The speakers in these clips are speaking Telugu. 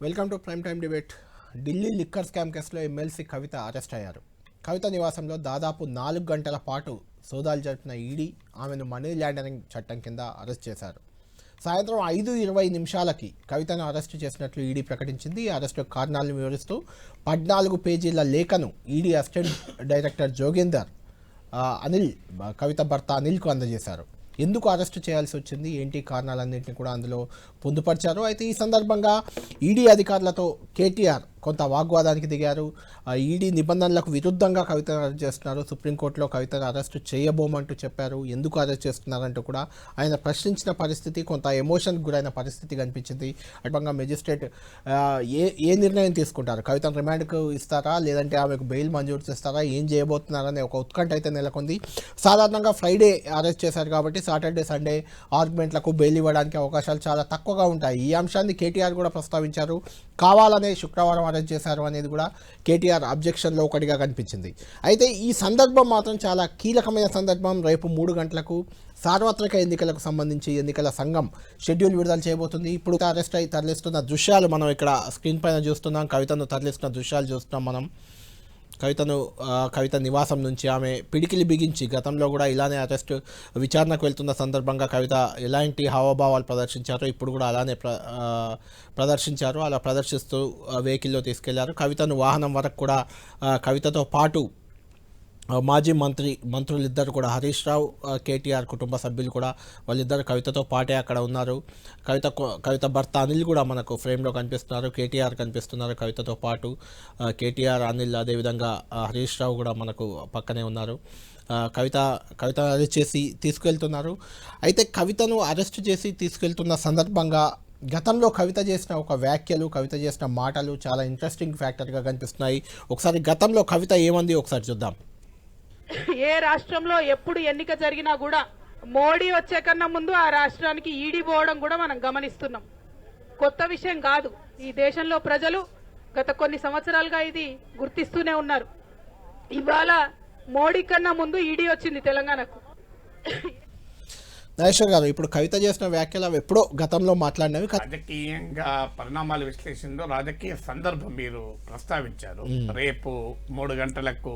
Welcome to prime time debate. Delhi liquor scam కేసులో ఎమ్మెల్సీ కవిత అరెస్ట్ అయ్యారు. కవిత నివాసంలో దాదాపు 4 గంటల పాటు సోదాలు జరిపిన ఈడీ ఆమెను మనీ లాండరింగ్ చట్టం కింద అరెస్ట్ చేశారు. సాయంత్రం 5:20 కవితను అరెస్టు చేసినట్లు ఈడీ ప్రకటించింది. ఈ అరెస్టు కారణాలను వివరిస్తూ 14 పేజీల లేఖను ED assistant director Jogender Anil Kavitha భర్త అనిల్కు అందజేశారు. ఎందుకు అరెస్టు చేయాల్సి వచ్చింది, ఏంటి కారణాలన్నింటినీ కూడా అందులో పొందుపరిచారు. అయితే ఈ సందర్భంగా ఈడీ అధికారులతో కేటీఆర్ కొంత వాగ్వాదానికి దిగారు. ఈడీ నిబంధనలకు విరుద్ధంగా కవితను అరెస్ట్ చేస్తున్నారు, సుప్రీంకోర్టులో కవితను అరెస్టు చేయబోమంటూ చెప్పారు, ఎందుకు అరెస్ట్ చేస్తున్నారంటూ కూడా ఆయన ప్రశ్నించిన పరిస్థితి, కొంత ఎమోషన్కి గురైన పరిస్థితి కనిపించింది. అటుపంగా మెజిస్ట్రేట్ ఏ నిర్ణయం తీసుకుంటారు, కవితను రిమాండ్కు ఇస్తారా లేదంటే ఆమెకు బెయిల్ మంజూరు చేస్తారా, ఏం చేయబోతున్నారనే ఒక ఉత్కంఠ అయితే నెలకొంది. సాధారణంగా ఫ్రైడే అరెస్ట్ చేశారు కాబట్టి సాటర్డే సండే ఆర్గ్యుమెంట్లకు బెయిల్ ఇవ్వడానికి అవకాశాలు చాలా తక్కువగా ఉంటాయి. ఈ అంశాన్ని కేటీఆర్ కూడా ప్రస్తావించారు. కావాలనే శుక్రవారం అరెస్ట్ చేశారు అనేది కూడా కేటీఆర్ అబ్జెక్షన్లో ఒకటిగా కనిపించింది. అయితే ఈ సందర్భం మాత్రం చాలా కీలకమైన సందర్భం. రేపు 3 గంటలకు సార్వత్రిక ఎన్నికలకు సంబంధించి ఎన్నికల సంఘం షెడ్యూల్ విడుదల చేయబోతుంది. ఇప్పుడు అరెస్ట్ అయి తరలిస్తున్న దృశ్యాలు మనం ఇక్కడ స్క్రీన్ పైన చూస్తున్నాం. కవితను తరలిస్తున్న దృశ్యాలు చూస్తున్నాం మనం. కవిత నివాసం నుంచి ఆమె పిడికిలి బిగించి గతంలో కూడా ఇలానే అరెస్ట్ విచారణకు వెళ్తున్న సందర్భంగా కవిత ఎలాంటి హావభావాలు ప్రదర్శించారో ఇప్పుడు కూడా అలానే ప్రదర్శించారు. అలా ప్రదర్శిస్తూ వెహికల్లో తీసుకెళ్లారు. కవితను వాహనం వరకు కూడా కవితతో పాటు మాజీ మంత్రులిద్దరు కూడా హరీష్ రావు, కేటీఆర్ కుటుంబ సభ్యులు కూడా వాళ్ళిద్దరు కవితతో పాటే అక్కడ ఉన్నారు. కవిత భర్త అనిల్ కూడా మనకు ఫ్రేమ్లో కనిపిస్తున్నారు, కేటీఆర్ కనిపిస్తున్నారు కవితతో పాటు. కేటీఆర్, అనిల్, అదేవిధంగా హరీష్ రావు కూడా మనకు పక్కనే ఉన్నారు. కవిత అరెస్ట్ చేసి తీసుకెళ్తున్నారు. అయితే కవితను అరెస్ట్ చేసి తీసుకెళ్తున్న సందర్భంగా గతంలో కవిత చేసిన ఒక వ్యాఖ్యలు, కవిత చేసిన మాటలు చాలా ఇంట్రెస్టింగ్ ఫ్యాక్టర్గా కనిపిస్తున్నాయి. ఒకసారి గతంలో కవిత ఏమంది ఒకసారి చూద్దాం. ఏ రాష్ట్రంలో ఎప్పుడు ఎన్నిక జరిగినా కూడా మోడీ వచ్చే కన్నా ముందు ఆ రాష్ట్రానికి ఈడీ పోవడం కూడా మనం గమనిస్తున్నాం. కొత్త విషయం కాదు. ఈ దేశంలో ప్రజలు గత కొన్ని సంవత్సరాలుగా ఇది గుర్తిస్తూనే ఉన్నారు. ఇవాళ మోడీ కన్నా ముందు ఈడీ వచ్చింది తెలంగాణకు. నాగేశ్వర్ గారు, ఇప్పుడు కవిత చేసిన వ్యాఖ్యలు ఎప్పుడో గతంలో మాట్లాడినవి. రాజకీయంగా పరిణామాల విశ్లేషణలో రాజకీయ సందర్భం మీరు ప్రస్తావించారు. రేపు 3 గంటలకు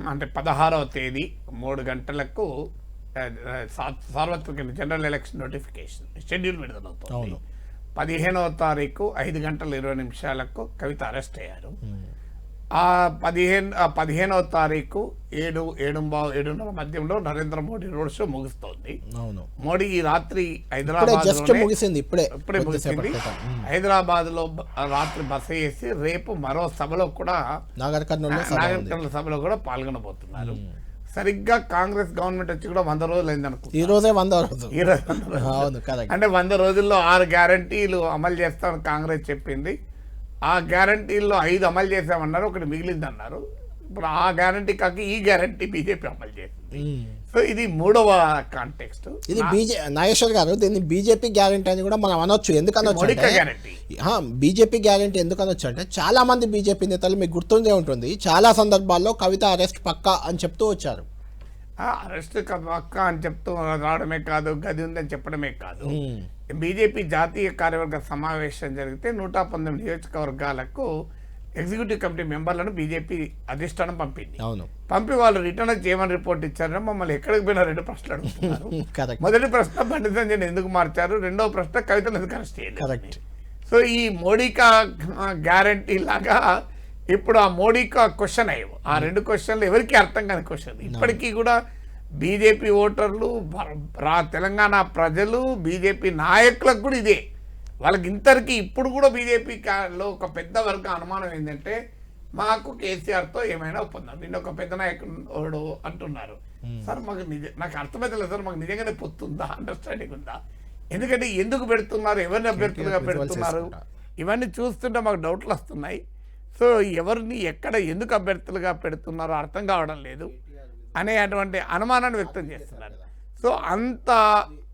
అంటే 16వ తేదీ 3 గంటలకు సార్వత్రిక జనరల్ ఎలక్షన్ నోటిఫికేషన్ షెడ్యూల్ విడుదలవుతుంది. 15వ తారీఖు 5:20 కవిత అరెస్ట్ అయ్యారు. ఆ 15వ తారీఖు 7:30 మధ్యంలో నరేంద్ర మోడీ రోడ్ షో ముగుస్తోంది. మోడీ ఈ రాత్రి హైదరాబాద్ ముగిసింది. హైదరాబాద్ లో రాత్రి బస చేసి రేపు మరో సభలో కూడా నాగర్ కర్నూలు సభలో కూడా పాల్గొనబోతున్నారు. సరిగ్గా కాంగ్రెస్ గవర్నమెంట్ వచ్చి కూడా 100 రోజులు అయింది అనుకుంటున్నారు. ఈ రోజే 100 రోజు. అంటే 100 రోజుల్లో 6 గ్యారంటీలు అమలు చేస్తామని కాంగ్రెస్ చెప్పింది. ఆ గ్యారంటీల్లో 5 అమలు చేసామన్నారు, ఒకటి మిగిలింది అన్నారు. ఇప్పుడు ఆ గ్యారంటీ కాక ఈ గ్యారంటీ బీజేపీ అమలు చేసింది. సో ఇది 3వ కాంటెక్స్ట్. ఇది నాగేశ్వర్ గారు, దీన్ని బీజేపీ గ్యారంటీ అని కూడా మనం అనొచ్చు. ఎందుకు అనొచ్చు, బీజేపీ గ్యారంటీ ఎందుకు అనొచ్చు అంటే చాలా మంది బీజేపీ నేతలు, మీకు గుర్తుండే ఉంటుంది, చాలా సందర్భాల్లో కవిత అరెస్ట్ పక్కా అని చెప్తూ వచ్చారు. అరెస్ట్ పక్కా అని చెప్తూ రావడమే కాదు, గది ఉందని చెప్పడమే కాదు, బీజేపీ జాతీయ కార్యవర్గ సమావేశం జరిగితే 119 నియోజకవర్గాలకు ఎగ్జిక్యూటివ్ కమిటీ మెంబర్లను బీజేపీ అధిష్టానం పంపింది. పంపి వాళ్ళు రిటర్న్ చేయమని రిపోర్ట్ ఇచ్చారు. మమ్మల్ని ఎక్కడికి పోయినా 2 ప్రశ్నలు అడుగుతున్నారు. మొదటి ప్రశ్న బండి సంజయ్ ఎందుకు మార్చారు, రెండవ ప్రశ్న కవితను ఎందుకు అరెస్ట్ చేయలేదు. సో ఈ మోడీకా గ్యారంటీ లాగా ఇప్పుడు ఆ మోడీకా క్వశ్చన్ అయ్యావు. ఆ 2 క్వశ్చన్లు ఎవరికి అర్థం కాని క్వశ్చన్. ఇప్పటికీ కూడా బీజేపీ ఓటర్లు, తెలంగాణ ప్రజలు, బీజేపీ నాయకులకు కూడా ఇదే. వాళ్ళకి ఇంతరికి ఇప్పుడు కూడా బీజేపీలో ఒక పెద్ద వర్గ అనుమానం ఏంటంటే మాకు కేసీఆర్తో ఏమైనా ఒప్పందం. నిన్న ఒక పెద్ద నాయకుడు అంటున్నారు, సార్ మాకు నాకు అర్థమైతే సార్, మాకు నిజంగానే పొత్తుందా, అండర్స్టాండింగ్ ఉందా, ఎందుకంటే ఎందుకు పెడుతున్నారు, ఎవరిని అభ్యర్థులుగా పెడుతున్నారు, ఇవన్నీ చూస్తుంటే మాకు డౌట్లు వస్తున్నాయి. సో ఎవరిని ఎక్కడ ఎందుకు అభ్యర్థులుగా పెడుతున్నారో అర్థం కావడం లేదు అనే అటువంటి అనుమానాన్ని వ్యక్తం చేస్తున్నారు. సో అంత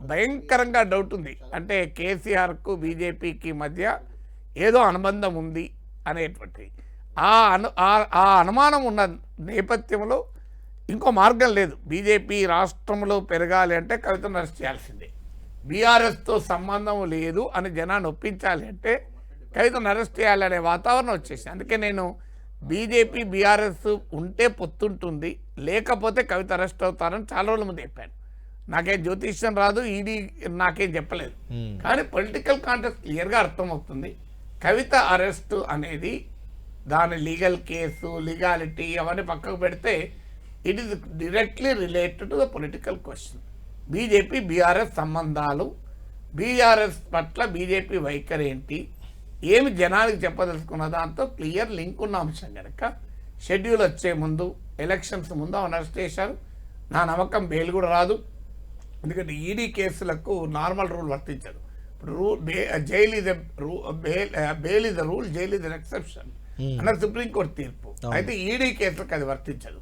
భయంకరంగా డౌట్ ఉంది. అంటే కేసీఆర్కు బీజేపీకి మధ్య ఏదో అనుబంధం ఉంది అనేటువంటి ఆ అనుమానం ఉన్న నేపథ్యంలో ఇంకో మార్గం లేదు. బీజేపీ రాష్ట్రంలో పెరగాలి అంటే కవితను అరెస్ట్ చేయాల్సిందే. బీఆర్ఎస్తో సంబంధం లేదు అని జనాన్ని ఒప్పించాలి అంటే కవితను అరెస్ట్ చేయాలనే వాతావరణం వచ్చేసింది. అందుకే నేను బీజేపీ బీఆర్ఎస్ ఉంటే పొత్తుంటుంది, లేకపోతే కవిత అరెస్ట్ అవుతారని చాలా రోజుల ముందు చెప్పాను. నాకేం జ్యోతిష్యం రాదు, ఈడీ నాకేం చెప్పలేదు. కానీ పొలిటికల్ కాంటెక్స్ట్ క్లియర్గా అర్థమవుతుంది. కవిత అరెస్ట్ అనేది దాని లీగల్ కేసు, లీగాలిటీ అవన్నీ పక్కకు పెడితే it is directly related to the political question. BJP BRS సంబంధాలు, బీఆర్ఎస్ పట్ల బీజేపీ వైఖరి ఏంటి, ఏమి జనానికి చెప్పదలుచుకున్న దాంతో క్లియర్ లింక్ ఉన్న అంశం కనుక షెడ్యూల్ వచ్చే ముందు, ఎలక్షన్స్ ముందు అరెస్ట్ చేశారు. నా నమ్మకం బెయిల్ కూడా రాదు. ఎందుకంటే ఈడీ కేసులకు నార్మల్ రూల్ వర్తించదు. ఇప్పుడు jail is bail is the rule, jail is an exception అన్నది సుప్రీంకోర్టు తీర్పు. అయితే ఈడీ కేసులకు అది వర్తించదు.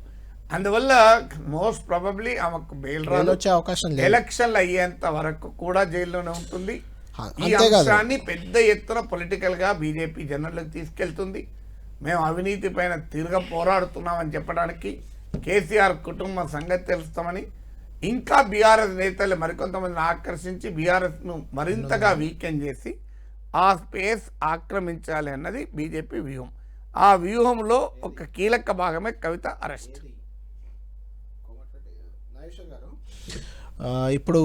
అందువల్ల మోస్ట్ ప్రాబబ్లీ ఆమెకు బెయిల్ రాదు. వచ్చే అవకాశం లేదు. ఎలక్షన్లు అయ్యేంత వరకు కూడా జైల్లోనే ఉంటుంది. ఈ అంశాన్ని పెద్ద ఎత్తున పొలిటికల్ గా బీజేపీ జనాలకు తీసుకెళ్తుంది. మేము అవినీతి పైన తిరగ పోరాడుతున్నామని చెప్పడానికి, కేసీఆర్ కుటుంబం సంగతి తెలుస్తామని, ఇంకా బీఆర్ఎస్ నేతలు మరికొంతమందిని ఆకర్షించి బీఆర్ఎస్ ను మరింతగా వీకెండ్ చేసి ఆ స్పేస్ ఆక్రమించాలి అన్నది బీజేపీ వ్యూహం. ఆ వ్యూహంలో ఒక కీలక భాగమే కవిత అరెస్ట్. ఇప్పుడు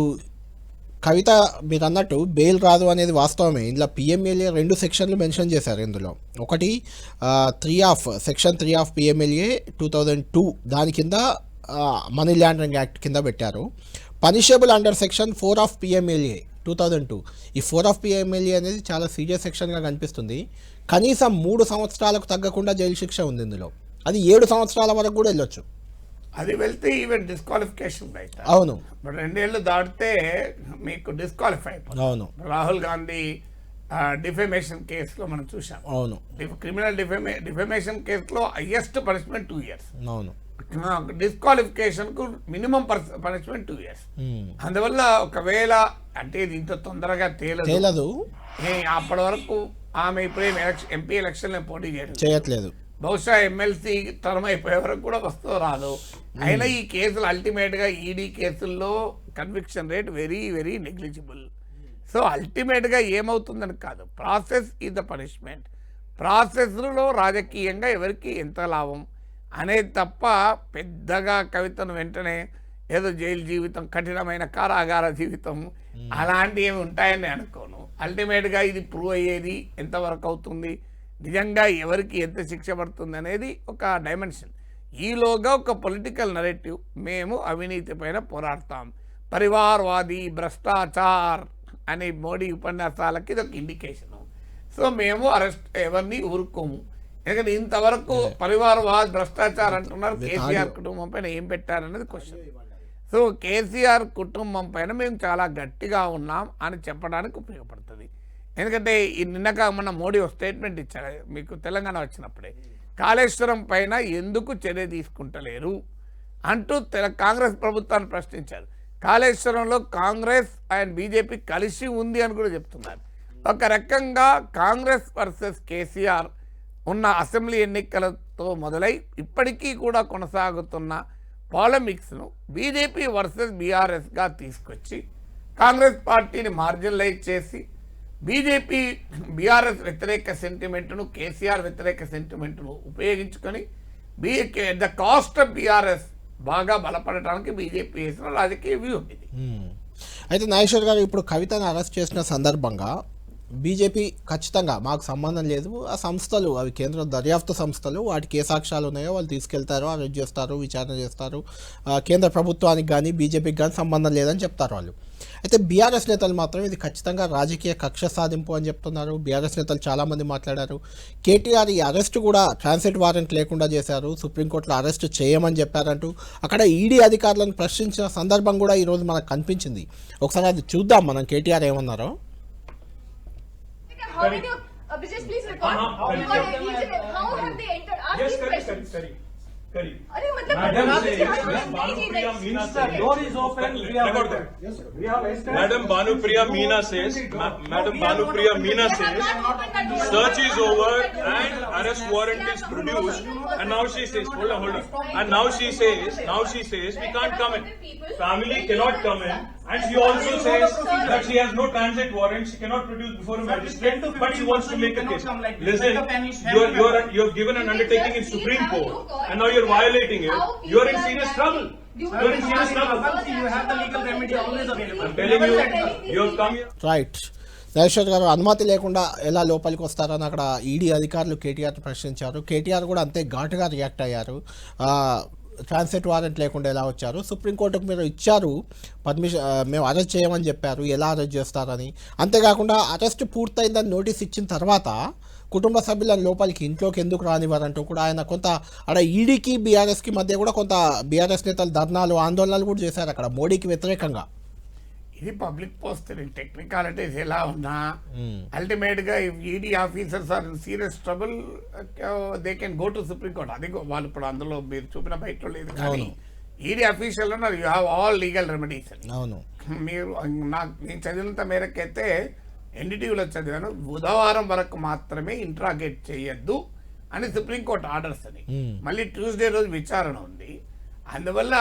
కవిత మీరు అన్నట్టు బెయిల్ రాదు అనేది వాస్తవమే. ఇందులో పిఎంఎల్ఏ 2 సెక్షన్లు మెన్షన్ చేశారు. ఇందులో ఒకటి సెక్షన్ 3 ఆఫ్ పిఎంఎల్ఏ 2002 దాని కింద మనీ లాండరింగ్ యాక్ట్ కింద పెట్టారు. Punishable under section 4 of PMLA 2002. ఈ 4 ఆఫ్ పిఎంఎల్ఏ అనేది చాలా సీరియస్ సెక్షన్గా కనిపిస్తుంది. కనీసం 3 సంవత్సరాలకు తగ్గకుండా జైలు శిక్ష ఉంది ఇందులో. అది 7 సంవత్సరాల వరకు కూడా వెళ్ళొచ్చు. అది వెళ్తే ఈవెన్ డిస్క్వాలిఫికేషన్ రైట్. అవును, 2 ఏళ్ళు దాటితే మీకు డిస్క్వాలిఫై అయిపోతుంది. అవును, రాహుల్ గాంధీ డిఫెమేషన్ కేసులో మనం చూసాం. అవును, క్రిమినల్ డిఫెమేషన్ కేసులో హైయెస్ట్ పనిష్మెంట్ 2 years. అవును, డిస్క్వాలిఫికేషన్ కు మినిమం పనిష్మెంట్ 2 years. అందువల్ల ఒకవేళ అంటే ఇది ఇంత తొందరగా తేలదు. అప్పటి వరకు ఆమె ఇప్పుడే ఎంపీ ఎలక్షన్ పోటీ చేయట్లేదు. బహుశా ఎమ్మెల్సీ టర్మ్ అయిపోయే వరకు కూడా వస్తూ రాదు. అయినా ఈ కేసులు అల్టిమేట్ గా ఈడీ కేసుల్లో conviction rate very very negligible. So ultimate గా ఏమవుతుందని కాదు, ప్రాసెస్ ఈజ్ ద పనిష్మెంట్. ప్రాసెస్లో రాజకీయంగా ఎవరికి ఎంత లాభం అనేది తప్ప పెద్దగా కవితను వెంటనే ఏదో జైలు జీవితం, కఠినమైన కారాగార జీవితం అలాంటివి ఏమి ఉంటాయని అనుకోను. అల్టిమేట్గా ఇది ప్రూవ్ అయ్యేది ఎంతవరకు అవుతుంది, నిజంగా ఎవరికి ఎంత శిక్ష పడుతుంది అనేది ఒక డైమెన్షన్. ఈలోగా ఒక పొలిటికల్ నరేటివ్, మేము అవినీతి పైన పోరాడతాం, పరివారవాది, భ్రష్టాచార్ అనే మోడీ ఉపన్యాసాలకి ఇది ఒక ఇండికేషను. సో మేము అరెస్ట్ ఎవరిని ఊరుకోము. ఎందుకంటే ఇంతవరకు పరివారవాద్, భ్రష్టాచార్ అంటున్నారు. కేసీఆర్ కుటుంబం పైన ఏం పెట్టారనేది క్వశ్చన్. సో కేసీఆర్ కుటుంబం పైన మేము చాలా గట్టిగా ఉన్నాం అని చెప్పడానికి ఉపయోగపడుతుంది. ఎందుకంటే ఈ నిన్నక మన మోడీ ఒక స్టేట్మెంట్ ఇచ్చారు మీకు తెలంగాణ వచ్చినప్పుడే, కాళేశ్వరం పైన ఎందుకు చర్య తీసుకుంటలేరు అంటూ కాంగ్రెస్ ప్రభుత్వాన్ని ప్రశ్నించారు. కాళేశ్వరంలో కాంగ్రెస్ అండ్ బీజేపీ కలిసి ఉంది అని కూడా చెప్తున్నారు. ఒక రకంగా కాంగ్రెస్ వర్సెస్ కేసీఆర్ ఉన్న అసెంబ్లీ ఎన్నికలతో మొదలై ఇప్పటికీ కూడా కొనసాగుతున్న పాలిటిక్స్ను బీజేపీ వర్సెస్ బీఆర్ఎస్గా తీసుకొచ్చి కాంగ్రెస్ పార్టీని మార్జినలైజ్ చేసి బీజేపీ బీఆర్ఎస్ వ్యతిరేక సెంటిమెంట్ను, కేసీఆర్ వ్యతిరేక సెంటిమెంట్ను ఉపయోగించుకొని ద కాస్ట్ ఆఫ్ బీఆర్ఎస్ బాగా బలపడటానికి బీజేపీ చేసిన రాజకీయ వ్యూహం ఇది. అయితే నాగేశ్వర్ గారు, ఇప్పుడు కవితను అరెస్ట్ చేసిన సందర్భంగా బీజేపీ ఖచ్చితంగా మాకు సంబంధం లేదు, ఆ సంస్థలు అవి కేంద్ర దర్యాప్తు సంస్థలు, వాటికి ఏ సాక్ష్యాలు ఉన్నాయో వాళ్ళు తీసుకెళ్తారు, అరెస్ట్ చేస్తారు, విచారణ చేస్తారు, కేంద్ర ప్రభుత్వానికి కానీ బీజేపీకి కానీ సంబంధం లేదని చెప్తారు వాళ్ళు. అయితే బీఆర్ఎస్ నేతలు మాత్రం ఇది ఖచ్చితంగా రాజకీయ కక్ష సాధింపు అని చెప్తున్నారు. బీఆర్ఎస్ నేతలు చాలామంది మాట్లాడారు. కేటీఆర్ ఈ అరెస్ట్ కూడా ట్రాన్సిట్ వారెంట్ లేకుండా చేశారు, సుప్రీంకోర్టులో అరెస్ట్ చేయమని చెప్పారంటూ అక్కడ ఈడీ అధికారులను ప్రశ్నించిన సందర్భం కూడా ఈరోజు మనకు కనిపించింది. ఒకసారి అది చూద్దాం మనం కేటీఆర్ ఏమన్నారో. How many of Abhijit, please record. How have they entered? Ask these questions. Kari. अरे मतलब Madam the door is open. We have entered. Yes, sir. We have entered. Madam Bhanupriya Meena says. Search is over and arrest warrant is produced. And now she says, hold on. And now she says we can't come in. Family cannot come in. And she also says that she has no transit warrant, she cannot produce before a magistrate, but she wants to make a case. Listen, you have given an undertaking in Supreme Court, and now you're violating it. You're in serious trouble. You're in serious trouble. You have the legal remedy always available. I'm telling you, you have come here. Right Nageswar గారు అనుమతి లేకుండా ఎలా లోపలికి వస్తారని అక్కడ ఈడీ అధికారులు కేటీఆర్ ప్రశ్నించారు. కేటీఆర్ కూడా అంతే ఘాటుగా రియాక్ట్ అయ్యారు. ట్రాన్సిట్ వారెంట్ లేకుండా ఎలా వచ్చారు, సుప్రీంకోర్టుకు మీరు ఇచ్చారు పర్మిషన్, మేము అరెస్ట్ చేయమని చెప్పారు, ఎలా అరెస్ట్ చేస్తారని. అంతేకాకుండా అరెస్ట్ పూర్తయిందని నోటీస్ ఇచ్చిన తర్వాత కుటుంబ సభ్యులను లోపలికి ఇంట్లోకి ఎందుకు రానివ్వరంటూ కూడా ఆయన కొంత అక్కడ ఈడీకి బీఆర్ఎస్కి మధ్య కూడా కొంత బీఆర్ఎస్ నేతలు ధర్నాలు ఆందోళనలు కూడా చేశారు అక్కడ మోడీకి వ్యతిరేకంగా. ఇది పబ్లిక్ పోస్ట్ టెక్నికాలిటీస్ ఎలా ఉన్నా అల్టిమేట్ గా ED officers are in serious trouble they can go to Supreme Court. అది వాళ్ళు ఇప్పుడు అందులో మీరు చూపిన బయట లేదు కానీ ఈడీ అఫీషియల్ ఉన్నారు, you have all legal remedies అని. అవును, మీరు నేను చదివినంత మేరకైతే ఎన్డీటీవీలో చదివాను, బుధవారం వరకు మాత్రమే ఇంట్రాగేట్ చేయొద్దు అని సుప్రీంకోర్టు ఆర్డర్స్ అని. మళ్ళీ ట్యూస్డే రోజు విచారణ ఉంది. అందువల్ల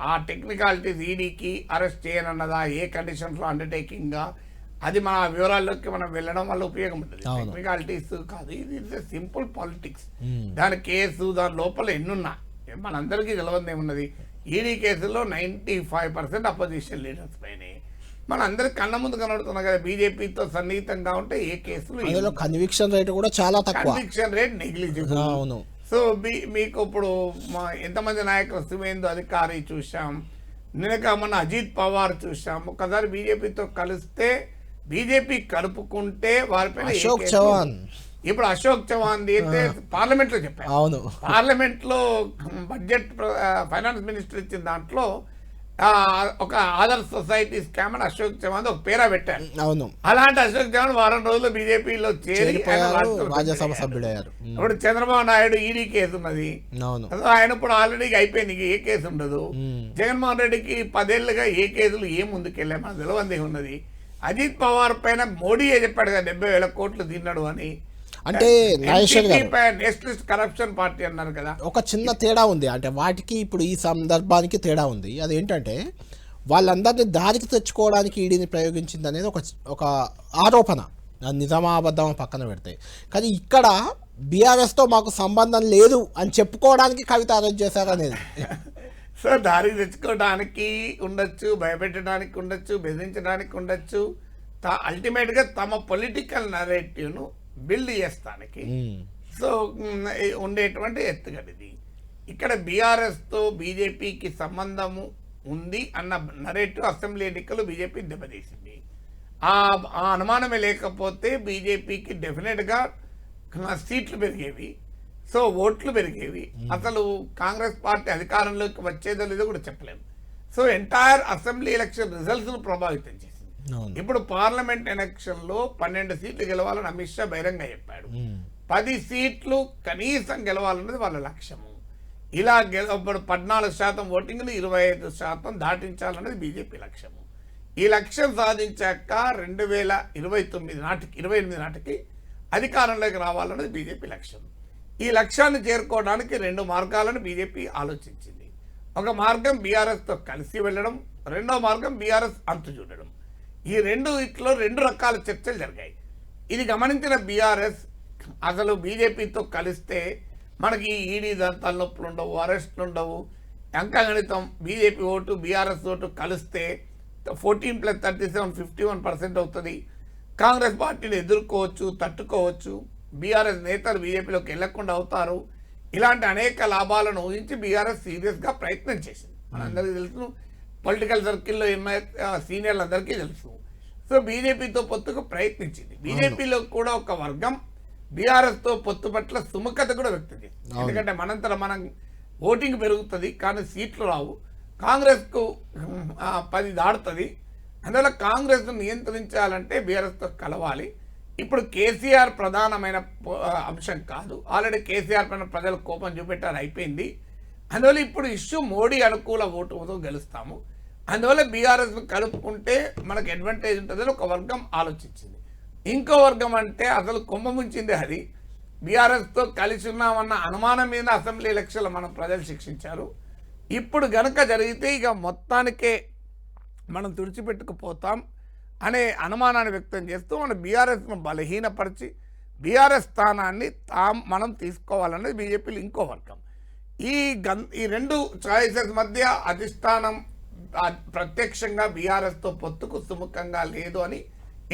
ఆ టెక్నికాలిటీస్ ఈడీకి అరెస్ట్ చేయనన్నదా, ఏ కండిషన్స్లో అండర్టేకింగ్గా, అది మన వివరాల్లోకి మనం వెళ్ళడం వల్ల ఉపయోగం ఉంటుంది. టెక్నికాలిటీస్ కాదు, ఇది సింపుల్ పాలిటిక్స్. దాని కేసు దాని లోపల ఎన్నున్నా మనందరికీ తెలియదు ఏమున్నది. ఈడీ కేసులో 95% అపోజిషన్ లీడర్స్ పైన మనందరికి కళ్ళ ముందు కనబడుతున్నాం కదా. బీజేపీతో సన్నిహితంగా ఉంటే ఏ కేసులు కన్విక్షన్ రేట్ కూడా చాలా తక్కువ, కన్విక్షన్ రేట్ నెగ్లిజిబుల్. అవును. సో మీకు ఇప్పుడు ఎంతమంది నాయకులు, సువేందు అధికారి చూసాం, నిన్నగా మన అజిత్ పవార్ చూసాం. ఒకసారి బీజేపీతో కలిస్తే బీజేపీ కలుపుకుంటే వారిపైన అశోక్ చవాన్, ఇప్పుడు అశోక్ చవాన్ అయితే పార్లమెంట్ లో చెప్పారు. అవును, పార్లమెంట్ లో బడ్జెట్ ఫైనాన్స్ మినిస్టర్ ఇచ్చిన దాంట్లో ఒక ఆదర్శ్ సొసైటీ స్కామ్ అని అశోక్ చవాన్ ఒక పేరా పెట్టారు. అవును, అలాంటి అశోక్ చవాన్ వారం రోజులు బీజేపీలో చేరి రాజ్యసభ సభ్యుడయ్యారు. ఇప్పుడు చంద్రబాబు నాయుడు ఈడీ కేసు ఉన్నది, అవును, ఆయన ఇప్పుడు ఆల్రెడీ అయిపోయింది, ఏ కేసు ఉండదు. జగన్మోహన్ రెడ్డికి 10 ఏళ్లుగా ఏ కేసులు ఏ ముందుకెళ్ళా మన తెలవంది ఉన్నది. అజిత్ పవార్ పైన మోడీయే చెప్పాడు కదా 70,000 కోట్లు తిన్నాడు అని. అంటే నేషనలిస్ట్ కరప్షన్ పార్టీ అన్నారు కదా. ఒక చిన్న తేడా ఉంది, అంటే వాటికి ఇప్పుడు ఈ సందర్భానికి తేడా ఉంది. అదేంటంటే వాళ్ళందరినీ దారికి తెచ్చుకోవడానికి ఈడీని ప్రయోగించింది అనేది ఒక ఆరోపణ, నిజామాబద్ధం పక్కన పెడితే. కానీ ఇక్కడ బీఆర్ఎస్తో మాకు సంబంధం లేదు అని చెప్పుకోవడానికి కవిత అరెస్ట్ చేశారు అనేది. సో దారికి తెచ్చుకోవడానికి ఉండొచ్చు, భయపెట్టడానికి ఉండొచ్చు, బెదిరించడానికి ఉండొచ్చు. అల్టిమేట్గా తమ పొలిటికల్ నరేటివ్ను బిల్డ్ చేస్తానికి సో ఉండేటువంటి ఎత్తుగడిది. ఇక్కడ బీఆర్ఎస్తో బీజేపీకి సంబంధము ఉంది అన్న నరేటివ్ అసెంబ్లీ ఎన్నికలు బీజేపీ దెబ్బతీసింది. ఆ అనుమానమే లేకపోతే బీజేపీకి డెఫినెట్గా సీట్లు పెరిగేవి, సో ఓట్లు పెరిగేవి. అసలు కాంగ్రెస్ పార్టీ అధికారంలోకి వచ్చేదో లేదో కూడా చెప్పలేము. సో ఎంటైర్ అసెంబ్లీ ఎలక్షన్ రిజల్ట్స్ను ప్రభావితం చేసింది. ఇప్పుడు పార్లమెంట్ ఎలక్షన్లో 12 సీట్లు గెలవాలని అమిత్ షా బహిరంగ చెప్పాడు. 10 సీట్లు కనీసం గెలవాలన్నది వాళ్ళ లక్ష్యము. ఇలా ఇప్పుడు 14% ఓటింగ్లు 25% దాటించాలన్నది బీజేపీ లక్ష్యము. ఈ లక్ష్యం సాధించాక 2029 నాటికి అధికారంలోకి రావాలన్నది బీజేపీ లక్ష్యం. ఈ లక్ష్యాన్ని చేరుకోవడానికి 2 మార్గాలను బీజేపీ ఆలోచించింది. ఒక మార్గం బీఆర్ఎస్తో కలిసి వెళ్ళడం, రెండో మార్గం బీఆర్ఎస్ అంతు చూడడం. ఈ ఇట్లో 2 రకాల చర్చలు జరిగాయి. ఇది గమనించిన బీఆర్ఎస్ అసలు బీజేపీతో కలిస్తే మనకి ఈడీ తలనొప్పులు ఉండవు, అరెస్టులు ఉండవు, అంకగణితం బీజేపీ ఓటు బీఆర్ఎస్ ఓటు కలిస్తే 14 + 37 51% అవుతుంది. కాంగ్రెస్ పార్టీని ఎదుర్కోవచ్చు, తట్టుకోవచ్చు, బీఆర్ఎస్ నేతలు బీజేపీలోకి వెళ్లకుండా అవుతారు. ఇలాంటి అనేక లాభాలను ఊహించి బీఆర్ఎస్ సీరియస్గా ప్రయత్నం చేసింది. మనందరికీ తెలుసు, పొలిటికల్ సర్కిల్లో సీనియర్లు అందరికీ తెలుసు. సో బీజేపీతో పొత్తుకు ప్రయత్నించింది. బీజేపీలో కూడా ఒక వర్గం బీఆర్ఎస్తో పొత్తు పట్ల సుముఖత కూడా వ్యక్తం చేసింది. ఎందుకంటే మనంతరం మనం ఓటింగ్ పెరుగుతుంది కానీ సీట్లు రావు, కాంగ్రెస్కు 10 దాడుతుంది. అందువల్ల కాంగ్రెస్ను నియంత్రించాలంటే బీఆర్ఎస్తో కలవాలి. ఇప్పుడు కేసీఆర్ ప్రధానమైన అంశం కాదు, ఆల్రెడీ కేసీఆర్ పైన ప్రజలు కోపం చూపెట్టారు, అయిపోయింది. అందువల్ల ఇప్పుడు ఇష్యూ మోడీ అనుకూల ఓటుతో గెలుస్తాము, అందువల్ల బీఆర్ఎస్ను కలుపుకుంటే మనకు అడ్వాంటేజ్ ఉంటుందని ఒక వర్గం ఆలోచించింది. ఇంకో వర్గం అంటే అసలు కుంభ ముంచింది అది. బీఆర్ఎస్తో కలిసి ఉన్నామన్న అనుమానం మీద అసెంబ్లీ ఎలక్షన్లు మనం ప్రజలు శిక్షించారు. ఇప్పుడు గనక జరిగితే ఇక మొత్తానికే మనం తుడిచిపెట్టుకుపోతాం అనే అనుమానాన్ని వ్యక్తం చేస్తూ మన బీఆర్ఎస్ను బలహీనపరిచి బీఆర్ఎస్ స్థానాన్ని మనం తీసుకోవాలనేది బీజేపీలో ఇంకో వర్గం. ఈ రెండు చాయిసెస్ మధ్య అధిష్టానం ప్రత్యక్షంగా బీఆర్ఎస్తో పొత్తుకు సుముఖంగా లేదు అని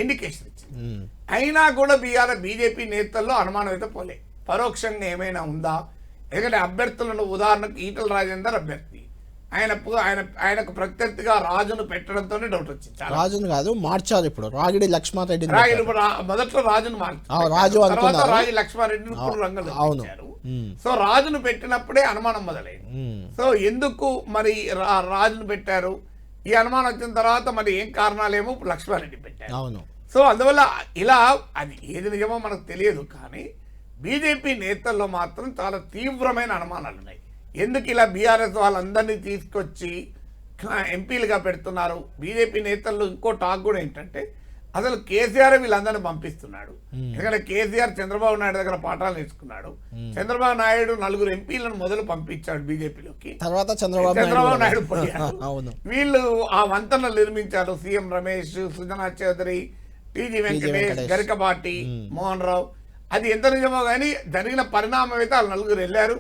ఇండికేషన్ ఇచ్చింది. అయినా కూడా బీజేపీ నేతల్లో అనుమానం అయితే పోలే. పరోక్షంగా ఏమైనా ఉందా? ఎందుకంటే అభ్యర్థులను ఉదాహరణకు ఈటల రాజేందర్ అభ్యర్థి, ఆయనకు ప్రత్యర్థిగా రాజును పెట్టడంతోనే డౌట్ వచ్చింది. రాజును కాదు మార్చారు, ఇప్పుడు రాగిడి లక్ష్మారెడ్డి మొదట్లో రాజును మార్చారు, తర్వాత రాజు లక్ష్మారెడ్డిని ఇప్పుడు రంగంలో పెట్టారు. సో రాజును పెట్టినప్పుడే అనుమానం మొదలైంది. సో ఎందుకు మరి రాజును పెట్టారు? ఈ అనుమానం వచ్చిన తర్వాత మరి ఏం కారణాలేమో లక్ష్మారెడ్డి పెట్టారు. సో అందువల్ల ఇలా అది ఏది నిజమో మనకు తెలియదు, కానీ బీజేపీ నేతల్లో మాత్రం చాలా తీవ్రమైన అనుమానాలు ఉన్నాయి. ఎందుకు ఇలా బీఆర్ఎస్ వాళ్ళందరినీ తీసుకొచ్చి ఎంపీలుగా పెడుతున్నారు? బీజేపీ నేతల్లో ఇంకో టాక్ కూడా ఏంటంటే అసలు కేసీఆర్ వీళ్ళందరినీ పంపిస్తున్నాడు. ఎందుకంటే కేసీఆర్ చంద్రబాబు నాయుడు దగ్గర పాఠాలు నేర్చుకున్నాడు. చంద్రబాబు నాయుడు 4 ఎంపీలను మొదలు పంపించాడు బీజేపీలోకి, తర్వాత చంద్రబాబు నాయుడు పోయాడు. వీళ్ళు ఆ వంతెనలు నిర్మించారు. CM Ramesh, Sujana Chowdary, TG Venkatesh, Garikapati, Mohan Rao. అది ఎంత నిజమో కానీ జరిగిన పరిణామం అయితే వాళ్ళు 4 వెళ్ళారు.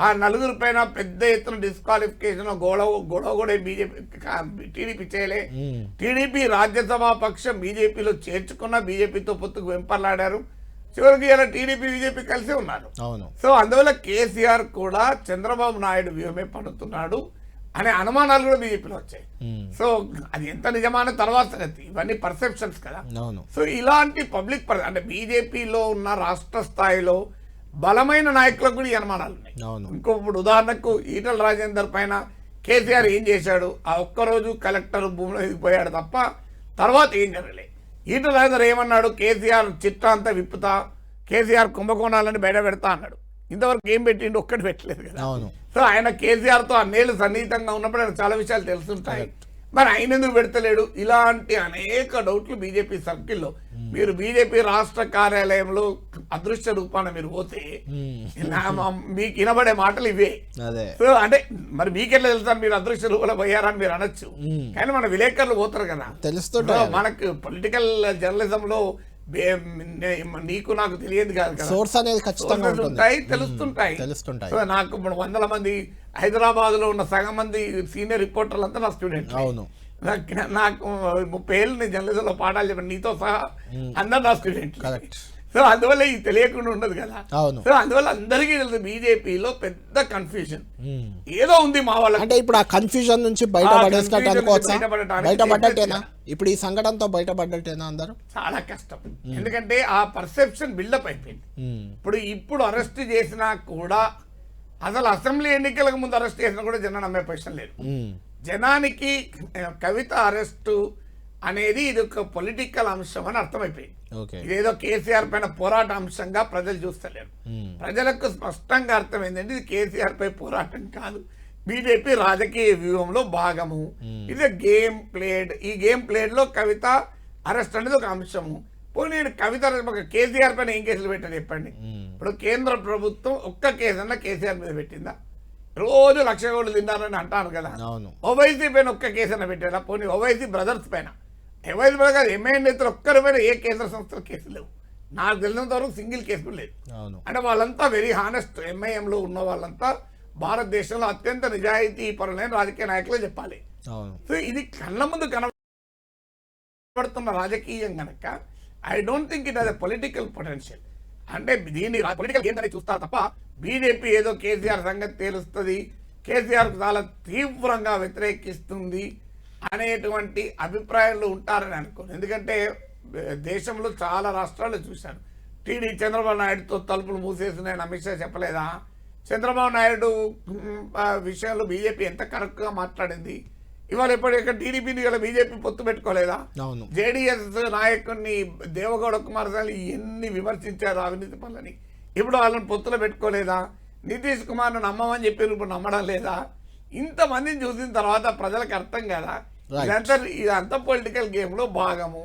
ఆ 4 పైన పెద్ద ఎత్తున డిస్క్వాలిఫికేషన్ గొడవ కూడా టీడీపీ చేయలే. టీడీపీ రాజ్యసభ పక్షం బీజేపీలో చేర్చుకున్న బీజేపీతో పొత్తుకు వెంపర్లాడారు. చివరికి ఇలా టీడీపీ బీజేపీ కలిసి ఉన్నారు. సో అందువల్ల కేసీఆర్ కూడా చంద్రబాబు నాయుడు వ్యూహమే పడుతున్నాడు అనే అనుమానాలు కూడా బీజేపీలో వచ్చాయి. సో అది ఎంత నిజమైన తర్వాత సంగతి, ఇవన్నీ పర్సెప్షన్స్ కదా. సో ఇలాంటి పబ్లిక్ అంటే బీజేపీలో ఉన్న రాష్ట్ర స్థాయిలో బలమైన నాయకులకు కూడా ఈ అనుమానాలు ఉన్నాయి. ఇంకొకప్పుడు ఉదాహరణకు ఈటల రాజేందర్ పైన కేసీఆర్ ఏం చేశాడు? ఆ ఒక్కరోజు కలెక్టర్ భూమిలో ఎదిగిపోయాడు తప్ప తర్వాత ఏం జరగలే. ఈటల రాజేందర్ ఏమన్నాడు? కేసీఆర్ చిట్టా అంతా విప్పుతా, కేసీఆర్ కుంభకోణాలని బయట పెడతా అన్నాడు. ఇంతవరకు ఏం పెట్టిండు? ఒక్కటి పెట్టలేదు కదా. సో ఆయన కేసీఆర్తో అన్నేళ్ళు సన్నిహితంగా ఉన్నప్పుడు ఆయన చాలా విషయాలు తెలుసుంటాయి. మరి ఆయన ఎందుకు పెడతలేడు? ఇలాంటి అనేక డౌట్లు బీజేపీ సర్కిల్లో. మీరు బీజేపీ రాష్ట్ర కార్యాలయంలో అదృశ్య రూపాన మీరు పోతే మీకు వినబడే మాటలు ఇవే. సో అంటే మరి మీకెట్లా తెలుసా మీరు అదృశ్య రూపంలో పోయారని మీరు అనొచ్చు, కానీ మన విలేకరులు పోతారు కదా, తెలుస్తుంటే మనకు పొలిటికల్ జర్నలిజంలో నీకు నాకు తెలియదు కాదు కదా, సోర్స్ అనేది ఖచ్చితంగా ఉంటాయి, తెలుస్తుంటాయి. సో నాకు 100 మంది హైదరాబాద్ లో ఉన్న సగం మంది సీనియర్ రిపోర్టర్లు అంతా నా స్టూడెంట్. నాకు 30 ఏళ్ళు నేను జర్నలిజంలో పాఠాలు చెప్పాను, నీతో సహా అందరు నా స్టూడెంట్. సో అందువల్ల ఇది తెలియకుండా ఉండదు కదా. సో అందువల్ల అందరికీ తెలుసు బీజేపీలో పెద్ద కన్ఫ్యూజన్ ఏదో ఉంది మా వాళ్ళ. అంటే ఇప్పుడు ఆ కన్ఫ్యూజన్ నుంచి బయటపడ్డట్టేనా? ఇప్పుడు ఈ సంఘటనతో బయటపడ్డట్టేనా? అందరూ చాలా కష్టం, ఎందుకంటే ఆ పర్సెప్షన్ బిల్డప్ అయిపోయింది. ఇప్పుడు అరెస్ట్ చేసినా కూడా అసలు అసెంబ్లీ ఎన్నికలకు ముందు అరెస్ట్ చేసినా కూడా జనం నమ్మే పొజిషన్ లేదు. జనానికి కవిత అరెస్టు అనేది ఇది ఒక పొలిటికల్ అంశం అని అర్థమైపోయింది. ఇదేదో కేసీఆర్ పైన పోరాట అంశంగా ప్రజలు చూస్తలేరు. ప్రజలకు స్పష్టంగా అర్థమైందంటే ఇది కేసీఆర్ పై పోరాటం కాదు, బీజేపీ రాజకీయ వ్యూహంలో భాగము. ఇది గేమ్ ప్లేడ్. ఈ గేమ్ ప్లేడ్ లో కవిత అరెస్ట్ అనేది ఒక అంశము. పోనీ కవిత కేసీఆర్ పైన ఏం కేసులు పెట్టారు చెప్పండి? ఇప్పుడు కేంద్ర ప్రభుత్వం ఒక్క కేసు అన్నా కేసీఆర్ మీద పెట్టిందా? రోజు 1,00,000 కోట్లు తిన్నారని అంటారు కదా. ఓవైసీ పైన ఒక్క కేసు అన్నా పెట్టారా? పోనీ ఓవైసీ బ్రదర్స్ పైన, ఓవైసీ బ్రదర్ కాదు, ఎంఐఎం నేతలు ఒక్కరి పైన ఏ కేంద్ర సంస్థలు కేసులు లేవు. నాకు తెలిసినంత వరకు సింగిల్ కేసు కూడా లేదు. అంటే వాళ్ళంతా వెరీ హానెస్ట్. ఎంఐఎంలో ఉన్న వాళ్ళంతా భారతదేశంలో అత్యంత నిజాయితీ పరులైన రాజకీయ నాయకులే చెప్పాలి. సో ఇది కళ్ళ ముందు కనబడుతున్న రాజకీయం కనుక I don't think it has a political potential. అంటే దీన్ని పొలిటికల్ గేమ్ అనేది చూస్తారు తప్ప బీజేపీ ఏదో కేసీఆర్ సంగతి తేలుస్తుంది, కేసీఆర్ చాలా తీవ్రంగా వ్యతిరేకిస్తుంది అనేటువంటి అభిప్రాయంలో ఉంటారని అనుకోను. ఎందుకంటే దేశంలో చాలా రాష్ట్రాల్లో చూశాను, చంద్రబాబు నాయుడుతో తలుపులు మూసేసినాయని అమిత్ షా చెప్పలేదా? చంద్రబాబు నాయుడు విషయంలో బీజేపీ ఎంత కరెక్ట్గా మాట్లాడింది. ఇవాళ ఎప్పటికీ టీడీపీని ఇలా బీజేపీ పొత్తు పెట్టుకోలేదా? జేడీఎస్ నాయకుడిని దేవగౌడ కుమారస్వామి ఎన్ని విమర్శించారు అవినీతి పనులని, ఇప్పుడు వాళ్ళని పొత్తులో పెట్టుకోలేదా? నితీష్ కుమార్ను నమ్మమని చెప్పారు, ఇప్పుడు నమ్మడం లేదా? ఇంతమందిని చూసిన తర్వాత ప్రజలకు అర్థం కదా ఇదంతా పొలిటికల్ గేమ్లో భాగము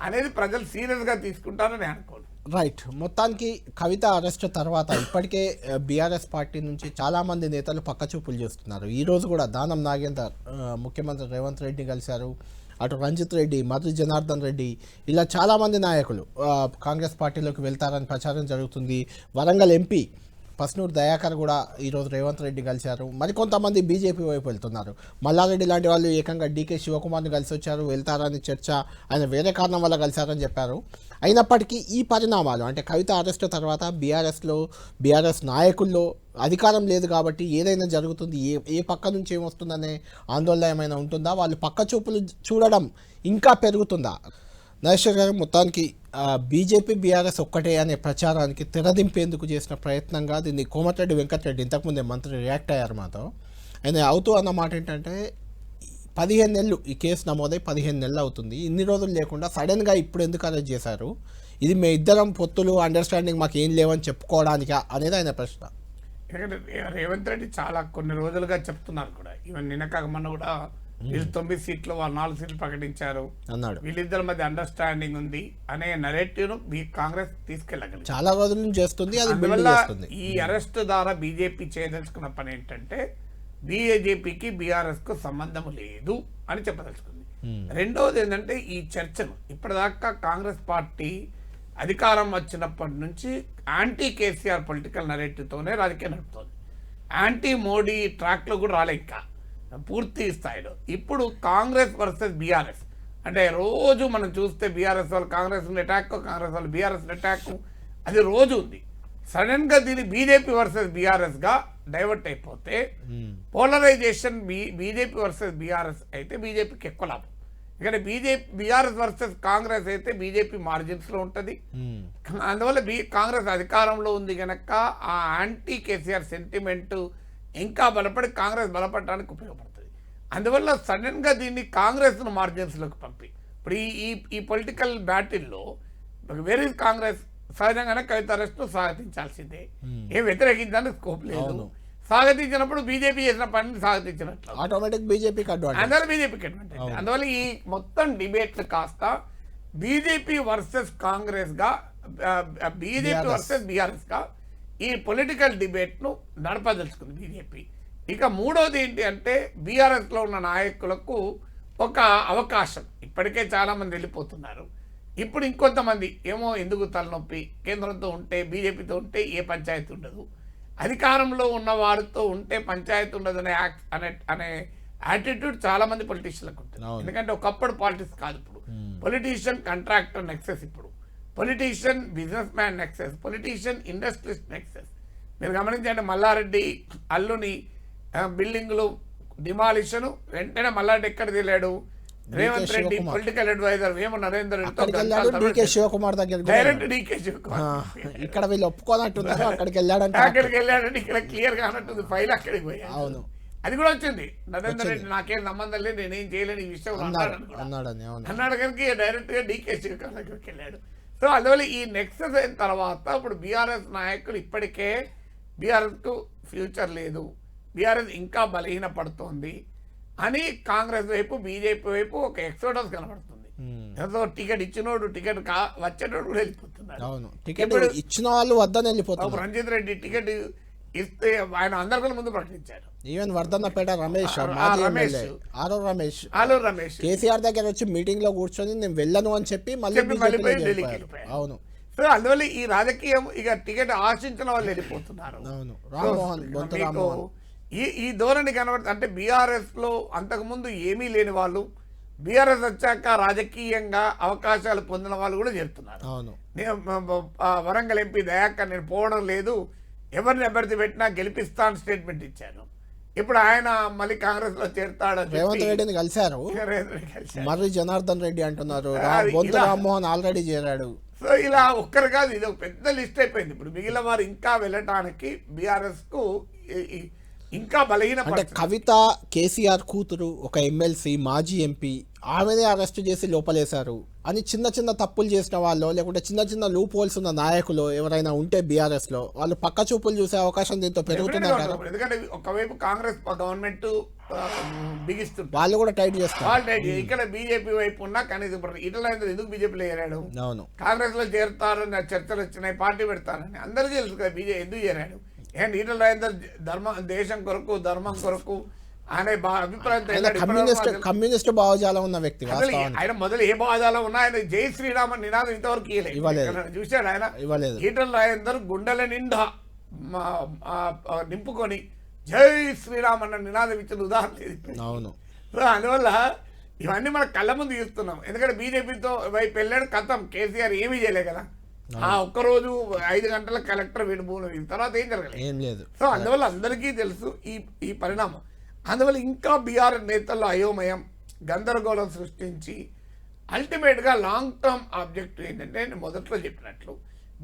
అనేది ప్రజలు సీరియస్గా తీసుకుంటారని అనుకోండి. రైట్, మొత్తానికి కవిత అరెస్ట్ తర్వాత ఇప్పటికే బీఆర్ఎస్ పార్టీ నుంచి చాలామంది నేతలు పక్కచూపులు చేస్తున్నారు. ఈరోజు కూడా దానం నాగేందర్ ముఖ్యమంత్రి రేవంత్ రెడ్డి కలిశారు, అటు రంజిత్ రెడ్డి, మర్రి జనార్దన్ రెడ్డి, ఇలా చాలామంది నాయకులు కాంగ్రెస్ పార్టీలోకి వెళ్తారని ప్రచారం జరుగుతుంది. వరంగల్ ఎంపీ పస్నూర్ దయాకర్ కూడా ఈరోజు రేవంత్ రెడ్డి కలిశారు. మరికొంతమంది బీజేపీ వైపు వెళ్తున్నారు. మల్లారెడ్డి లాంటి వాళ్ళు ఏకంగా డీకే శివకుమార్ని కలిసి వచ్చారు, వెళ్తారని చర్చ, ఆయన వేరే కారణం వల్ల కలిశారని చెప్పారు. అయినప్పటికీ ఈ పరిణామాలు అంటే కవిత అరెస్ట్ తర్వాత బీఆర్ఎస్ నాయకుల్లో అధికారం లేదు కాబట్టి ఏదైనా జరుగుతుంది, ఏ పక్క నుంచి ఏమొస్తుందనే ఆందోళన ఏమైనా ఉంటుందా, వాళ్ళు పక్క చూపులు చూడడం ఇంకా పెరుగుతుందా? నరేశ్వర్ గారు, మొత్తానికి బీజేపీ బీఆర్ఎస్ ఒక్కటే అనే ప్రచారానికి తెరదింపేందుకు చేసిన ప్రయత్నంగా దీన్ని కోమటిరెడ్డి వెంకటరెడ్డి ఇంతకుముందే మంత్రి రియాక్ట్ అయ్యారు మాతో. ఆయన అవుతూ అన్న మాట ఏంటంటే 15 నెలలు ఈ కేసు నమోదై 15 నెలలు అవుతుంది, ఇన్ని రోజులు లేకుండా సడన్గా ఇప్పుడు ఎందుకు అరెస్ట్ చేశారు, ఇది మీ ఇద్దరం పొత్తులు అండర్స్టాండింగ్ మాకు ఏం లేవని చెప్పుకోవడానికా అనేది ఆయన ప్రశ్న. ఎందుకంటే రేవంత్ రెడ్డి చాలా కొన్ని రోజులుగా చెప్తున్నారు కూడా, ఈవెన్ నిన్న కాక మొన్న కూడా వీళ్ళు 9 సీట్లు వాళ్ళు 4 సీట్లు ప్రకటించారు అన్నాడు. వీళ్ళిద్దరి మధ్య అండర్స్టాండింగ్ ఉంది అనే నరేటివ్ ను కాంగ్రెస్ తీసుకెళ్ళగలిగింది. చాలా రోజుల నుంచి చేస్తుంది, అది అందువల్ల చేస్తుంది. ఈ అరెస్ట్ ద్వారా బీజేపీ చేయదలుచుకున్న పని ఏంటంటే బీజేపీకి బీఆర్ఎస్ కు సంబంధం లేదు అని చెప్పదలుచుకుంది. రెండవది ఏంటంటే ఈ చర్చను ఇప్పటిదాకా కాంగ్రెస్ పార్టీ అధికారం వచ్చినప్పటి నుంచి యాంటీ కేసీఆర్ పొలిటికల్ నరేటివ్ తోనే రాజకీయం నడుపుతోంది. యాంటీ మోడీ ట్రాక్ లో కూడా రాలే ఇంకా పూర్తి స్థాయిలో. ఇప్పుడు కాంగ్రెస్ వర్సెస్ బీఆర్ఎస్ అంటే రోజు మనం చూస్తే బీఆర్ఎస్ వాళ్ళు కాంగ్రెస్ అటాక్, కాంగ్రెస్ వాళ్ళు బీఆర్ఎస్ అటాక్, అది రోజు ఉంది. సడన్ గా దీన్ని బీజేపీ వర్సెస్ బీఆర్ఎస్ గా డైవర్ట్ అయిపోతే పోలరైజేషన్ బీజేపీ వర్సెస్ బీఆర్ఎస్ అయితే బీజేపీకి ఎక్కువ లాభం. ఇక్కడ బీఆర్ఎస్ వర్సెస్ కాంగ్రెస్ అయితే బీజేపీ మార్జిన్స్ లో ఉంటుంది. అందువల్ల కాంగ్రెస్ అధికారంలో ఉంది కనుక ఆ యాంటీ కేసీఆర్ సెంటిమెంట్ ఇంకా బలపడి కాంగ్రెస్ బలపడడానికి ఉపయోగపడుతుంది. అందువల్ల సడన్ గా దీన్ని కాంగ్రెస్ ను మార్జిన్స్ లోకి పంపి ఇప్పుడు ఈ పొలిటికల్ బ్యాటిల్లో వేరే కాంగ్రెస్ సహజంగానే కవిత అరెస్ట్ ను స్వాగతించాల్సిందే, ఏం వ్యతిరేకించడానికి స్కోప్ లేదు. స్వాగతించినప్పుడు బీజేపీ చేసిన పనిని స్వాగతించినట్లు ఆటోమేటిక్ బీజేపీకి అందువల్ల బీజేపీకి అడ్వాంటేజ్. అందువల్ల ఈ మొత్తం డిబేట్ కాస్త బీజేపీ వర్సెస్ కాంగ్రెస్ గా, బీజేపీ వర్సెస్ బీఆర్ఎస్ గా ఈ పొలిటికల్ డిబేట్ ను నడపదలుచుకుంది బీజేపీ. ఇక మూడోది ఏంటి అంటే బీఆర్ఎస్ లో ఉన్న నాయకులకు ఒక అవకాశం, ఇప్పటికే చాలా మంది వెళ్ళిపోతున్నారు, ఇప్పుడు ఇంకొంతమంది ఏమో ఎందుకు తలనొప్పి, కేంద్రంతో ఉంటే బీజేపీతో ఉంటే ఏ పంచాయతీ ఉండదు, అధికారంలో ఉన్న వారితో ఉంటే పంచాయతీ ఉండదు అనే యాటిట్యూడ్ చాలా మంది పొలిటీషియన్లకు ఉంటుంది. ఎందుకంటే ఒకప్పుడు పాలిటిక్స్ కాదు, ఇప్పుడు పొలిటీషియన్ కాంట్రాక్టర్ నెక్సెస్, ఇప్పుడు politician business man nexus, politician industrialist nexus. మీరు గమనించండి, మల్లారెడ్డి అల్లుని బిల్డింగ్లు డిమాలిషన్ వెంటనే మల్లారెడ్డి ఎక్కడ తెలియాడు, రేవంత్ రెడ్డి పొలిటికల్ అడ్వైజర్ వేమ నరేందర్ శివకుమార్ దగ్గర డైరెక్ట్ డీకే శివకుమార్ ఇక్కడ వీళ్ళు ఒప్పుకోనట్టున్నారు, అక్కడికి వెళ్ళాడంటే ఇక్కడ క్లియర్ గా అన్నట్టుంది, ఫైల్ అక్కడికి పోయా. అవును, అది కూడా వచ్చింది. నరేందర్ రెడ్డి నాకేం సంబంధం లేదు, నేనేం చేయలేని ఈ విషయం అన్నాడు కనుక డైరెక్ట్ గా డీకే శివకుమార్ దగ్గరికి వెళ్ళాడు. సో అందువల్ల ఈ నెక్సెస్ అయిన తర్వాత ఇప్పుడు బీఆర్ఎస్ నాయకులు ఇప్పటికే బీఆర్ఎస్ కు ఫ్యూచర్ లేదు, బీఆర్ఎస్ ఇంకా బలహీన పడుతోంది అని కాంగ్రెస్ వైపు బీజేపీ వైపు ఒక ఎక్సోడస్ కనబడుతుంది. టికెట్ ఇచ్చినోడు టికెట్ వచ్చేటోడు కూడా వెళ్ళిపోతున్నారు. ఇచ్చిన వాళ్ళు వద్దని వెళ్ళిపోతారు. రంజిత్ రెడ్డి టికెట్ ఇస్తే ఆయన అందరికన్నా ముందు ప్రకటించారు. ఈవెన్ వర్ధన్నపేట రమేష్ ఆలూరు రమేష్ కేసీఆర్ దగ్గర వచ్చి మీటింగ్ లో కూర్చొని నేను వెళ్ళను అని చెప్పి మళ్ళీ ఢిల్లీకి వెళ్ళిపోయారు. అవును, సో అందువల్ల ఈ రాజకీయం ఇక టికెట్ ఆశించిన వాళ్ళు వెళ్ళిపోతున్నారు. ఈ ధోరణి కనబడుతుంది. అంటే బీఆర్ఎస్ లో అంతకుముందు ఏమీ లేని వాళ్ళు బీఆర్ఎస్ వచ్చాక రాజకీయంగా అవకాశాలు పొందిన వాళ్ళు కూడా చేరుతున్నారు. వరంగల్ ఎంపీ దయాకర్ నేను పోవడం లేదు, ఎవరిని అభ్యర్థి పెట్టినా గెలిపిస్తాను స్టేట్మెంట్ ఇచ్చాను. ఇప్పుడు ఆయన మళ్ళీ కాంగ్రెస్ లో చేరుతాడని రేవంత్ రెడ్డిని కలిశారు, మర్రి జనార్దన్ రెడ్డి అంటున్నారు, రామ్మోహన్ ఆల్రెడీ చేరాడు. సో ఇలా ఒక్కరు కాదు, ఇది ఒక పెద్ద లిస్ట్ అయిపోయింది. ఇప్పుడు మిగిలిన వారు ఇంకా వెళ్ళటానికి బీఆర్ఎస్ కు ఇంకా బలహీన. అంటే కవిత కేసీఆర్ కూతురు, ఒక ఎమ్మెల్సీ మాజీ ఎంపీ, ఆమెనే అరెస్ట్ చేసి లోపలేశారు అని చిన్న చిన్న తప్పులు చేసిన వాళ్ళు లేకుంటే చిన్న చిన్న లూప్ హోల్స్ ఉన్న నాయకులు ఎవరైనా ఉంటే బీఆర్ఎస్ లో వాళ్ళు పక్క చూపులు చూసే అవకాశం దీంతో పెరుగుతున్నారు. ఎందుకంటే ఒకవైపు కాంగ్రెస్ గవర్నమెంట్ బిగిస్తుంటారు. వాళ్ళు కూడా టైట్ చేస్తారు. ఆల్రెడీ ఇక్కడ బీజేపీ వైపు ఉన్నా కనీసం ఈటల రాజేందర్ ఎందుకు బీజేపీలో చేరాడు, అవును, కాంగ్రెస్ లో చేరుతారని చర్చలు వచ్చినాయి, పార్టీ పెడతారని అందరికీ తెలుసు కదా బీజేపీ ఎందుకు చేరాడు. ఏంటి ఈటల రాజేందర్ దేశం కొరకు ధర్మం కొరకు అనే అభిప్రాయం కమ్యూనిస్ట్ భావజాలం ఉన్న వ్యక్తి. ఆయన మొదలు ఏ భావజాలం ఉన్నా ఆయన జై శ్రీరామ్ అని నినాదం ఇంతవరకు చూశాడు ఆయన. ఈటల రాజేందర్ గుండెల నిండా నింపుకొని జై శ్రీరామ్ అన్న నినాదం ఇచ్చిన ఉదాహరణ లేదు. అవును, అందువల్ల ఇవన్నీ మన కళ్ళ ముందు చూస్తున్నాం. ఎందుకంటే బీజేపీతో వైపు వెళ్ళాడు, కథం కేసీఆర్ ఏమీ చేయలే కదా. ఆ ఒక్కరోజు 5 గంటల కలెక్టర్ విడిపోయిన తర్వాత ఏం జరగలేదు. సో అందువల్ల అందరికీ తెలుసు ఈ పరిణామం. అందువల్ల ఇంకా బీఆర్ నేతల్లో అయోమయం గందరగోళం సృష్టించి అల్టిమేట్గా లాంగ్ టర్మ్ ఆబ్జెక్టివ్ ఏంటంటే నేను మొదట్లో చెప్పినట్లు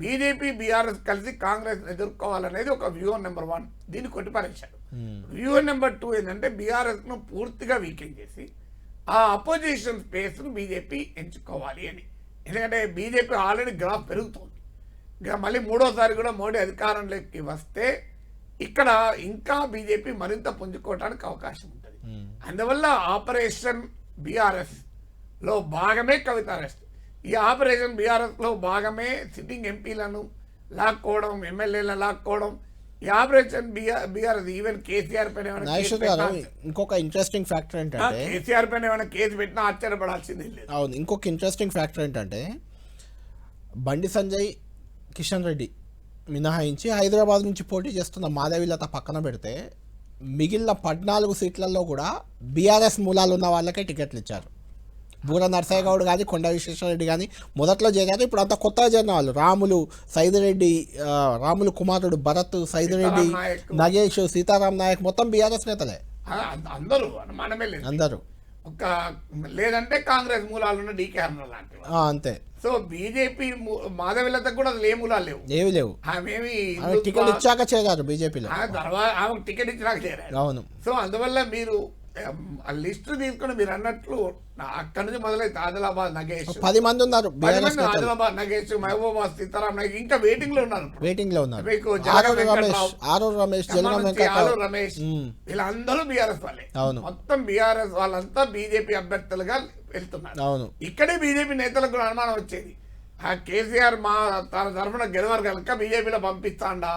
బీజేపీ బీఆర్ఎస్ కలిసి కాంగ్రెస్ ఎదుర్కోవాలనేది ఒక వ్యూహం నెంబర్ 1. దీన్ని కొట్టిపరేశాడు. వ్యూహం నెంబర్ 2 ఏంటంటే బీఆర్ఎస్ను పూర్తిగా వీకెన్ చేసి ఆ అపోజిషన్ స్పేస్ను బీజేపీ ఎంచుకోవాలి అని. ఎందుకంటే బీజేపీ ఆల్రెడీ గ్రాఫ్ పెరుగుతోంది. ఇక మళ్ళీ 3వసారి కూడా మోడీ అధికారంలోకి వస్తే ఇక్కడ ఇంకా బీజేపీ మరింత పుంజుకోవడానికి అవకాశం ఉంటుంది. అందువల్ల ఆపరేషన్ బీఆర్ఎస్ లో భాగమే కవిత అరెస్ట్. ఈ ఆపరేషన్ బీఆర్ఎస్ లో భాగమే సిట్టింగ్ ఎంపీలను లాక్కోవడం, ఎమ్మెల్యేలను లాక్కోవడం. ఈ ఆపరేషన్ బీఆర్ఎస్ ఈవెన్ కేసీఆర్ పైన ఇంకొక ఇంట్రెస్టింగ్ ఫ్యాక్టర్ ఏంటంటే కేసీఆర్ పైన ఏమైనా కేసు పెట్టినా ఆశ్చర్యపడాల్సిందే లేదు. అవును, ఇంకొక ఇంట్రెస్టింగ్ ఫ్యాక్టర్ ఏంటంటే బండి సంజయ్, కిషన్ రెడ్డి మినహాయించి హైదరాబాద్ నుంచి పోటీ చేస్తున్న మాధవీలత పక్కన పెడితే మిగిలిన 14 సీట్లలో కూడా బీఆర్ఎస్ మూలాలు ఉన్న వాళ్ళకే టికెట్లు ఇచ్చారు. బూర నర్సయ్య గౌడ్ కానీ కొండ విశ్వేశ్వరరెడ్డి కానీ మొదట్లో చేరారు. ఇప్పుడు అంతా కొత్తగా చేరిన వాళ్ళు రాములు సైదిరెడ్డి, రాములు కుమారుడు భరత్ సైదిరెడ్డి, నగేష్, సీతారాం నాయక్ మొత్తం బీఆర్ఎస్ నేతలే అందరూ. మనమే లేదు, అందరూ. ఒక లేదంటే కాంగ్రెస్ మూలాలు డీకే అన్న లాంటివి అంతే. సో బీజేపీ మాధవీలతకు కూడా అసలు ఏ మూలాలు లేవు, ఏవి లేవు. ఆమెమి టికెట్ ఇచ్చాక చేరారు బీజేపీలో. తర్వాత ఆమెకు టికెట్ ఇచ్చినాక చేరారు. అవును. సో అందువల్ల మీరు లిస్టు తీసుకుని మీరు అన్నట్లు అక్కడి నుంచి మొదలైతే ఆదిలాబాద్ నగేష్ 10 మంది ఉన్నారు. ఆదిలాబాద్ నగేష్, మహబూబాబాద్ సీతారాం నాయక్ ఇంకా వెయిటింగ్ లో ఉన్నారు. మీకు ఆలూరు రమేష్ వీళ్ళందరూ బీఆర్ఎస్ వాళ్ళే. మొత్తం బీఆర్ఎస్ వాళ్ళంతా బీజేపీ అభ్యర్థులుగా వెళ్తున్నారు. అవును. ఇక్కడే బీజేపీ నేతలకు అనుమానం వచ్చేది, ఆ కేసీఆర్ తన తరఫున గెలవరు కనుక బీజేపీలో పంపిస్తాండా,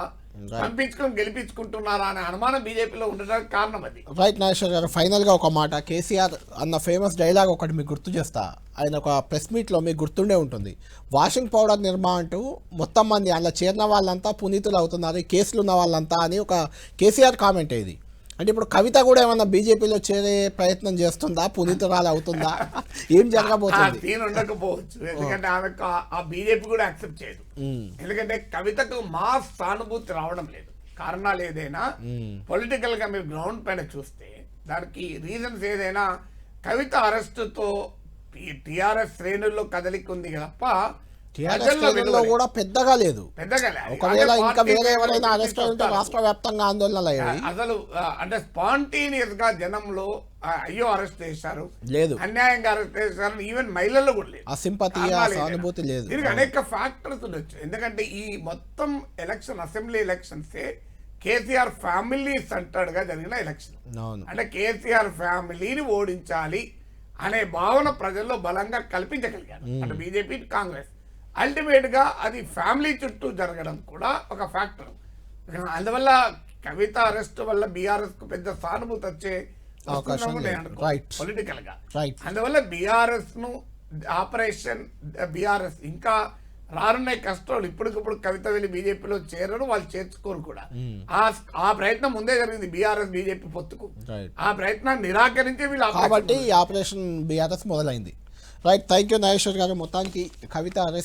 పంపించుకొని గెలిపించుకుంటున్నారా అనే అనుమానం బీజేపీలో ఉండడానికి కారణం అది. రైట్ నాగేశ్వర్ గారు, ఫైనల్గా ఒక మాట, కేసీఆర్ అన్న ఫేమస్ డైలాగ్ ఒకటి మీకు గుర్తు చేస్తా. ఆయన ఒక ప్రెస్ మీట్లో మీకు గుర్తుండే ఉంటుంది. వాషింగ్ పౌడర్ నిర్మా అంటూ మొత్తం మంది అలా చేరిన వాళ్ళంతా పునీతులు అవుతున్నారు, ఈ కేసులు ఉన్న వాళ్ళంతా అని ఒక కేసీఆర్ కామెంట్ ఇది. అంటే ఇప్పుడు కవిత కూడా ఏమన్నా బీజేపీలో చేరే ప్రయత్నం చేస్తుందా, పునీతురాలు అవుతుందా, ఏం జరగబోతుంది? ఉండకపోవచ్చు, ఎందుకంటే ఆమెకు ఆ బీజేపీ కూడా యాక్సెప్ట్ చేయదు. ఎందుకంటే కవితకు మా సానుభూతి రావడం లేదు. కారణాలు ఏదైనా పొలిటికల్ గా మీరు గ్రౌండ్ పైన చూస్తే దానికి రీజన్స్ ఏదైనా కవిత అరెస్టుతో టీఆర్ఎస్ శ్రేణుల్లో కదలిక ఉంది తప్ప కూడా పెద్దగా లేదు. ఒకవేళ ఇంకా వేరే ఎవరైనా అరెస్ట్ అయితే రాష్ట్ర వ్యాప్తంగా ఆందోళనలు అయ్యాయి. అసలు అంటే స్పాంటేనియస్ గా జనంలో అయ్యో అరెస్ట్ చేశారు లేదు, అన్యాయంగా అరెస్ట్ చేశారు, ఈవెన్ మహిళల్లో కూడా లేదు, ఆ సింపతి సానుభూతి లేదు. దీనికి అనేక ఫ్యాక్టర్స్ ఉండొచ్చు. ఎందుకంటే ఈ మొత్తం election assembly elections KCR family centred గా జరిగిన ఎలక్షన్. అంటే కేసీఆర్ ఫ్యామిలీని ఓడించాలి అనే భావన ప్రజల్లో బలంగా కల్పించగలిగారు అంటే బీజేపీ కాంగ్రెస్. అల్టిమేట్ గా అది ఫ్యామిలీ చుట్టూ జరగడం కూడా ఒక ఫ్యాక్టర్. అందువల్ల కవిత అరెస్ట్ వల్ల బీఆర్ఎస్ కు పెద్ద సానుభూతి వచ్చే పొలిటికల్ గా. అందువల్ల బీఆర్ఎస్ ను ఆపరేషన్ బీఆర్ఎస్ ఇంకా రానున్నాయి కష్టాలు. ఇప్పటికిప్పుడు కవిత వెళ్ళి బీజేపీలో చేరరు, వాళ్ళు చేర్చుకోరు కూడా. ఆ ప్రయత్నం ముందే జరిగింది బీఆర్ఎస్ బీజేపీ పొత్తుకు. ఆ ప్రయత్నాన్ని నిరాకరించి వీళ్ళు కాబట్టి ఆపరేషన్ బీఆర్ఎస్ మొదలైంది. రైట్, థ్యాంక్ యూ నాగేశ్వర్ గారు. మొత్తానికి కవిత అరెస్ట్